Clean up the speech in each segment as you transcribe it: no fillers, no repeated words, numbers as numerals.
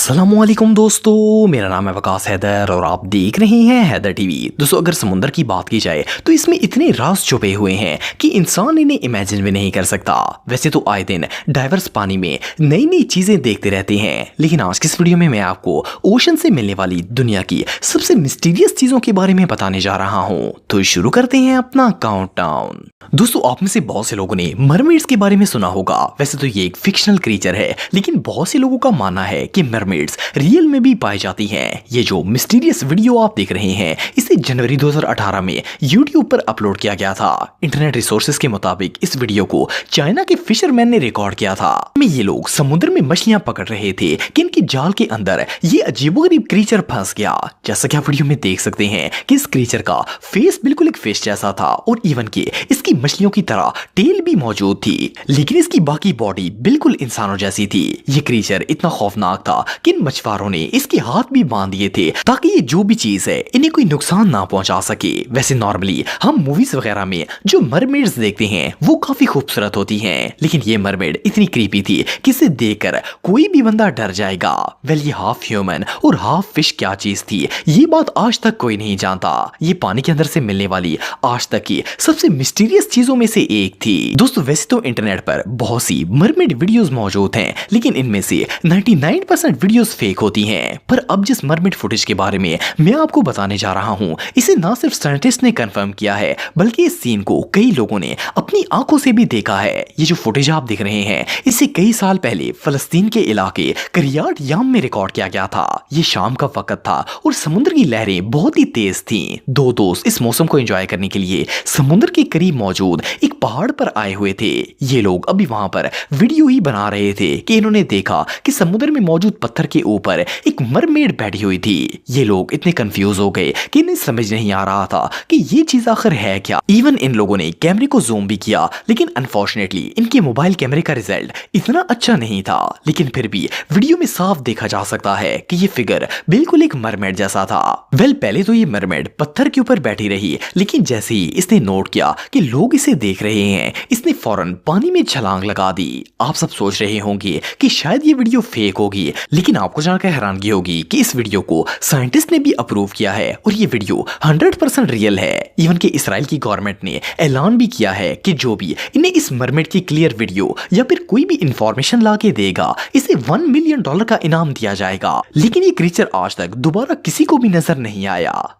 अस्सलामुअलैकुम दोस्तों, मेरा नाम है वकास हैदर और आप देख रहे हैं हैदर टीवी। दोस्तों, अगर समुद्र की बात की जाए तो इसमें इतने राज छुपे हुए हैं कि इंसान इन्हें इमेजिन भी नहीं कर सकता। वैसे तो आए दिन डाइवर्स पानी में नई नई चीजें देखते रहते हैं, लेकिन आज की इस वीडियो में मैं आपको ओशन से मिलने वाली दुनिया की सबसे मिस्टीरियस चीजों के बारे में बताने जा रहा हूँ। तो शुरू करते हैं अपना काउंटडाउन। दोस्तों, आप में से बहुत से लोगों ने मरमेड्स के बारे में सुना होगा। वैसे तो ये एक फिक्शनल क्रीचर है, लेकिन बहुत से लोगों का मानना है कि मरमेड्स रियल में भी पाई जाती हैं। ये जो मिस्टीरियस वीडियो आप देख रहे हैं, इसे जनवरी 2018 में यूट्यूब पर अपलोड किया गया था। इंटरनेट रिसोर्सेज के मुताबिक इस वीडियो को चाइना के फिशरमैन ने रिकॉर्ड किया था। ये लोग समुद्र में मछलियां पकड़ रहे थे कि इनकी जाल के अंदर ये अजीबोगरीब क्रीचर फंस गया। जैसा कि आप वीडियो में देख सकते हैं कि इस क्रीचर का फेस बिल्कुल एक फिश जैसा था और इवन कि इसकी मछलियों की तरह टेल भी मौजूद थी, लेकिन इसकी बाकी बॉडी बिल्कुल इंसानों जैसी थी। ये क्रीचर इतना खौफनाक था कि इन मछुआरों ने इसके हाथ भी बांध दिए थे ताकि ये जो भी चीज है इन्हें कोई नुकसान ना पहुंचा सके। वैसे नॉर्मली हम मूवीज वगैरह में जो मरमेड्स देखते हैं वो काफी खूबसूरत होती हैं, लेकिन ये मरमेड इतनी क्रीपी थी कि इसे देखकर कोई भी बंदा डर जाएगा। वेल, ये हाफ ह्यूमन और हाफ फिश क्या चीज थी, ये बात आज तक कोई नहीं जानता। ये पानी के अंदर से मिलने वाली आज तक की सबसे मिस्टीरियस चीजों में से एक थी। दोस्तों, वैसे तो इंटरनेट पर बहुत सी मरमेड वीडियोस मौजूद हैं, लेकिन इनमें से 99% वीडियोस फेक होती हैं। पर अब जिस मरमेड फुटेज के बारे में मैं आपको बताने जा रहा हूं, इसे ना सिर्फ साइंटिस्ट ने कंफर्म किया है, बल्कि इस सीन को कई लोगों ने अपनी आंखों से भी देखा है। ये जो फुटेज आप देख रहे हैं, इसे कई साल पहले फलस्तीन के इलाके करियाट याम में रिकॉर्ड किया गया था। ये शाम का वक्त था और समुद्र की लहरें बहुत ही तेज थीं। दो दोस्त इस मौसम को एंजॉय करने के लिए समुद्र के करीब मौजूद एक पहाड़ पर आए हुए थे। ये लोग अभी वहां पर वीडियो ही बना रहे थे कि इन्होंने देखा कि समुद्र में मौजूद पत्थर के ऊपर एक मरमेड बैठी हुई थी। ये लोग इतने कंफ्यूज हो गए कि इन्हें समझ नहीं आ रहा था कि ये चीज आखिर है क्या। इवन इन लोगों ने कैमरे को जूम भी किया, लेकिन अनफॉर्चुनेटली इनके मोबाइल कैमरे का रिजल्ट इतना अच्छा नहीं था। लेकिन फिर भी वीडियो में साफ देखा जा सकता है कि ये फिगर बिल्कुल एक मरमेड जैसा था। वेल, पहले तो ये मरमेड पत्थर के ऊपर बैठी रही, लेकिन जैसे ही इसने नोट किया कि लोग इसे देख रहे हैं, इसने फौरन पानी में छलांग लगा दी। आप सब सोच रहे होंगे कि शायद ये वीडियो फेक होगी, लेकिन आपको जानकर हैरानगी होगी कि इस वीडियो को साइंटिस्ट ने भी अप्रूव किया है और ये वीडियो 100% रियल है। इवन कि इस्राइल की गवर्नमेंट ने ऐलान भी किया है कि जो भी इन्हें इस मरमेड की क्लियर वीडियो या फिर कोई भी इंफॉर्मेशन ला के देगा, इसे $1 मिलियन का इनाम दिया जाएगा। लेकिन ये क्रीचर आज तक दोबारा किसी को भी नजर नहीं आया।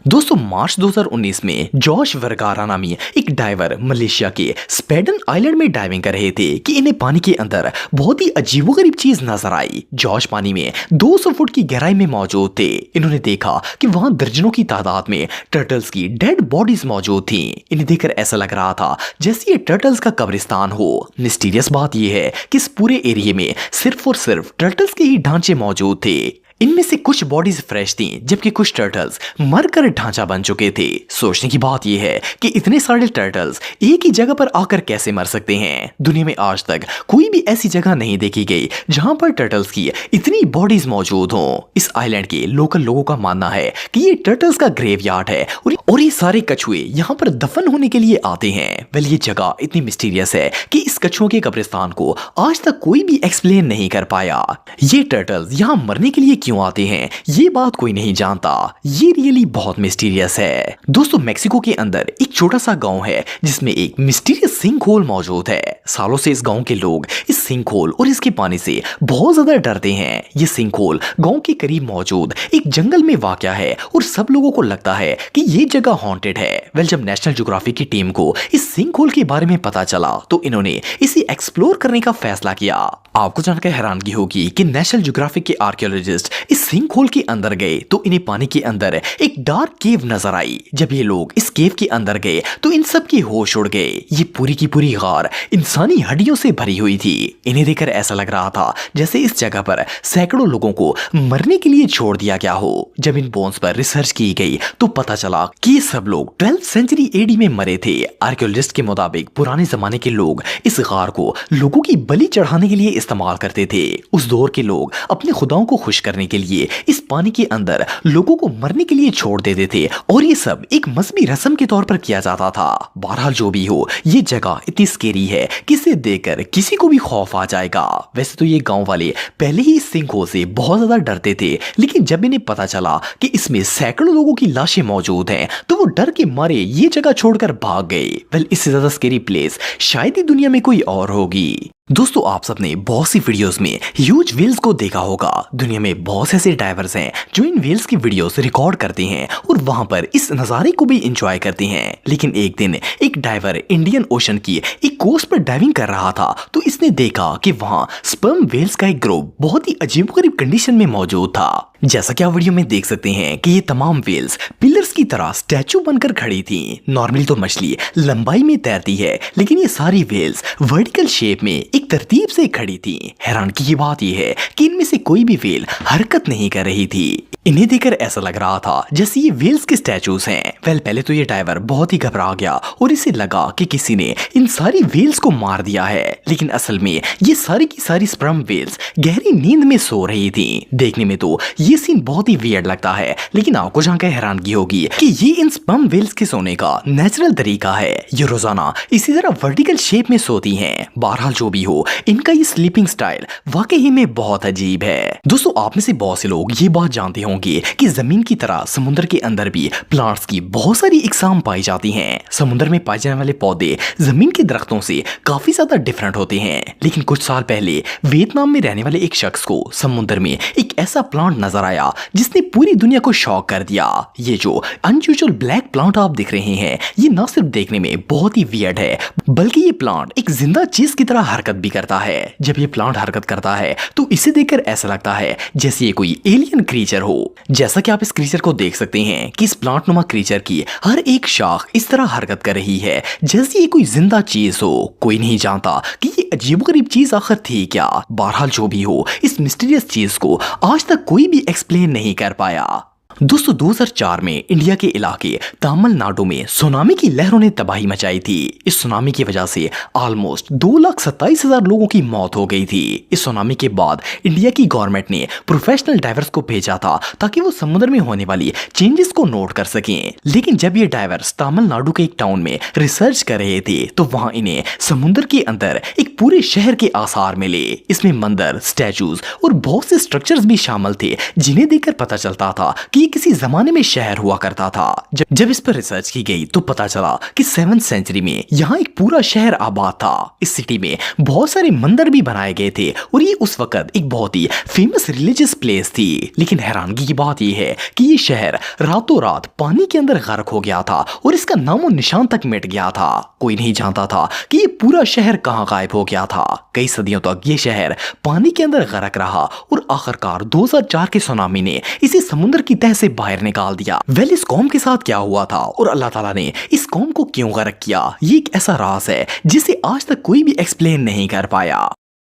दोस्तों, मार्च 2019 में जॉश वर्गारा नामी एक डाइवर मलेशिया के स्पेडन आइलैंड में डाइविंग कर रहे थे कि इन्हें पानी के अंदर बहुत ही अजीबोगरीब चीज नजर आई। जॉश पानी में 200 फुट की गहराई में मौजूद थे। इन्होंने देखा कि वहां दर्जनों की तादाद में टर्टल्स की डेड बॉडीज मौजूद थी। इन्हें देखकर ऐसा लग रहा था जैसे ये टर्टल्स का कब्रिस्तान हो। मिस्टीरियस बात यह है कि इस पूरे एरिया में सिर्फ और सिर्फ टर्टल्स के ही ढांचे मौजूद थे। इनमें से कुछ बॉडीज फ्रेश थी, जबकि कुछ टर्टल्स मरकर ढांचा बन चुके थे। सोचने की बात यह है कि इतने सारे टर्टल्स एक ही जगह पर आकर कैसे मर सकते हैं। दुनिया में आज तक कोई भी ऐसी जगह नहीं देखी गई जहां पर टर्टल्स की इतनी बॉडीज मौजूद हों। इस आइलैंड के लोकल लोगों का मानना है कि ये टर्टल्स का ग्रेवयार्ड है और ये सारे कछुए यहाँ पर दफन होने के लिए आते हैं। वेल, ये जगह इतनी मिस्टीरियस है कि इस कछुओं के कब्रिस्तान को आज तक कोई भी एक्सप्लेन नहीं कर पाया। ये टर्टल्स यहाँ मरने के लिए क्यों आते हैं, ये बात कोई नहीं जानता। ये रियली बहुत मिस्टीरियस है। दोस्तों, मेक्सिको के अंदर एक छोटा सा गांव है जिसमें एक मिस्टीरियस सिंक होल मौजूद है। सालों से इस गांव के लोग इस सिंक होल और इसके पानी से बहुत ज्यादा डरते हैं। ये सिंक होल गांव के करीब मौजूद एक जंगल में वाक़या है और सब लोगों को लगता है कि ये जगह हॉन्टेड है। वेल, जब नेशनल ज्योग्राफिक की टीम को इस सिंक होल के बारे में पता चला तो इन्होंने इसे एक्सप्लोर करने का फैसला किया। आपको जानकर हैरानगी होगी कि नेशनल ज्योग्राफिक के आर्कियोलॉजिस्ट इस सिंक होल के अंदर गए तो इन्हें पानी के अंदर एक डार्क केव नजर आई। जब ये लोग इस केव के अंदर गए तो इन सब के होश उड़ गए। ये पूरी की पूरी गार इंसानी हड्डियों से भरी हुई थी। इन्हें देखकर ऐसा लग रहा था जैसे इस जगह पर सैकड़ों लोगों को मरने के लिए छोड़ दिया गया हो। जब इन बोन्स पर रिसर्च की गई तो पता चला कि ये सब लोग 12th सेंचुरी एडी में मरे थे। आर्कियोलॉजिस्ट के मुताबिक पुराने जमाने के लोग इस गार को लोगों की बलि चढ़ाने के लिए इस्तेमाल करते थे। उस दौर के लोग अपने खुदाओं को खुश करने के लिए इस पानी के अंदर लोगों को मरने के लिए छोड़ देते थे और ये सब एक मजहबी रस्म के तौर पर किया जाता था। बहरहाल जो भी हो, ये जगह इतनी स्केरी है कि इसे देखकर किसी को भी खौफ आ जाएगा। वैसे तो ये गांव वाले पहले ही इस सिंखों से बहुत ज्यादा डरते थे, लेकिन जब इन्हें पता चला कि इसमें सैकड़ों लोगों की लाशें मौजूद हैं तो वो डर के मारे ये जगह छोड़कर भाग गए। वेल, इससे ज्यादा स्केरी प्लेस शायद ही दुनिया में कोई और होगी। दोस्तों, आप सबने बहुत सी वीडियोस में ह्यूज व्हेल्स को देखा होगा। दुनिया में बहुत से ऐसे डाइवर्स हैं जो इन व्हेल्स की वीडियोस रिकॉर्ड करते हैं और वहां पर इस नज़ारे को भी एंजॉय करते हैं। लेकिन एक दिन एक डाइवर इंडियन ओशन की एक कोस्ट पर डाइविंग कर रहा था तो इसने देखा कि वहां स्पर्म व्हेल्स का एक ग्रुप बहुत ही अजीबोगरीब कंडीशन में मौजूद था। जैसा कि आप वीडियो में देख सकते हैं कि ये तमाम व्हेल्स पिलर्स की तरह स्टैचू बनकर खड़ी थी। नॉर्मली तो मछली लंबाई में तैरती है, लेकिन ये सारी व्हेल्स वर्टिकल शेप में एक तरतीब से खड़ी थी। हैरानगी की बात यह है कि इनमें से कोई भी व्हेल हरकत नहीं कर रही थी। इन्हें देखकर ऐसा लग रहा था जैसे ये व्हेल्स के स्टैचूज हैं। वेल, पहले तो ये डाइवर बहुत ही घबरा गया और इसे लगा कि किसी ने इन सारी व्हेल्स को मार दिया है, लेकिन असल में ये सारी की सारी स्पर्म व्हेल्स गहरी नींद में सो रही थी। देखने में तो ये सीन बहुत ही वियर्ड लगता है, लेकिन आपको जानकर हैरानगी होगी कि ये इन स्पर्म व्हेल्स के सोने का नेचुरल तरीका है। ये रोजाना इसी तरह वर्टिकल शेप में सोती हैं। बहरहाल जो भी हो, इनका ये स्लीपिंग स्टाइल वाकई में बहुत अजीब है। दोस्तों, आप में से बहुत से लोग ये बात जानते होंगे कि जमीन की तरह समुद्र के अंदर भी प्लांट्स की बहुत सारी इकसाम पाई जाती हैं। समुद्र में पाए जाने वाले पौधे जमीन के दरख्तों से काफी ज्यादा डिफरेंट होते हैं, लेकिन कुछ साल पहले वियतनाम में रहने वाले एक शख्स को समुद्र में एक ऐसा प्लांट नजर आया जिसने पूरी दुनिया को शॉक कर दिया। ये जो अनयूजुअल ब्लैक प्लांट आप देख रहे हैं, ये न सिर्फ देखने में बहुत ही वियर्ड है, बल्कि ये प्लांट एक जिंदा चीज की तरह हरकत भी करता है। जब ये प्लांट हरकत करता है तो इसे देखकर ऐसा लगता है जैसे ये कोई एलियन क्रीचर हो। जैसा कि आप इस क्रीचर को देख सकते हैं कि इस प्लांट नुमा क्रीचर की हर एक शाख इस तरह हरकत कर रही है जैसे ये कोई जिंदा चीज हो। कोई नहीं जानता कि ये अजीबोगरीब चीज आखिर थी क्या। बहरहाल जो भी हो, इस मिस्टीरियस चीज को आज तक कोई भी एक्सप्लेन नहीं कर पाया। दोस्तों, 2004 में इंडिया के इलाके तमिलनाडु में सुनामी की लहरों ने तबाही मचाई थी। इस सुनामी की वजह से ऑलमोस्ट 2,27,000 लोगों की मौत हो गई थी। इस सुनामी के बाद इंडिया की गवर्नमेंट ने प्रोफेशनल डाइवर्स को भेजा था ताकि वो समुद्र में होने वाली चेंजेस को नोट कर सकें। लेकिन जब ये डाइवर्स तमिलनाडु के एक टाउन में रिसर्च कर रहे थे तो वहां इन्हें समुद्र के अंदर एक पूरे शहर के आसार मिले। इसमें मंदिर, स्टैचूज और बहुत से स्ट्रक्चर्स भी शामिल थे जिन्हें देखकर पता चलता था कि किसी जमाने में शहर हुआ करता था। जब इस पर रिसर्च की गई तो पता चला कि 7th सेंचुरी में यहाँ एक पूरा शहर आबाद था। इस सिटी में बहुत सारे मंदिर भी बनाए गए थे और ये उस वक्त एक बहुत ही फेमस रिलीजियस प्लेस थी। लेकिन हैरानगी की बात यह है कि ये शहर रातों रात पानी के अंदर गर्क हो गया था और इसका नामो निशान तक मिट गया था। कोई नहीं जानता था कि ये पूरा शहर कहाँ गायब हो गया था। कई सदियों तक ये शहर पानी के अंदर गर्क रहा और आखिरकार 2004 के सुनामी ने इसे समुद्र की तह से बाहर निकाल दिया। वेल, इस कौम के साथ क्या हुआ था और अल्लाह ताला ने इस कौम को क्यों गर्क किया, ये एक ऐसा राज है जिसे आज तक कोई भी एक्सप्लेन नहीं कर पाया।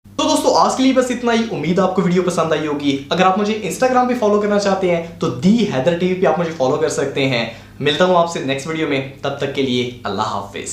तो दोस्तों, आज के लिए बस इतना ही। उम्मीद आपको वीडियो पसंद आई होगी। अगर आप मुझे इंस्टाग्राम पे फॉलो करना चाहते हैं तो दी हैदर टीवी पे आप मुझे फॉलो कर सकते हैं। मिलता हूं आपसे नेक्स्ट वीडियो में, तब तक के लिए अल्लाह हाफिज।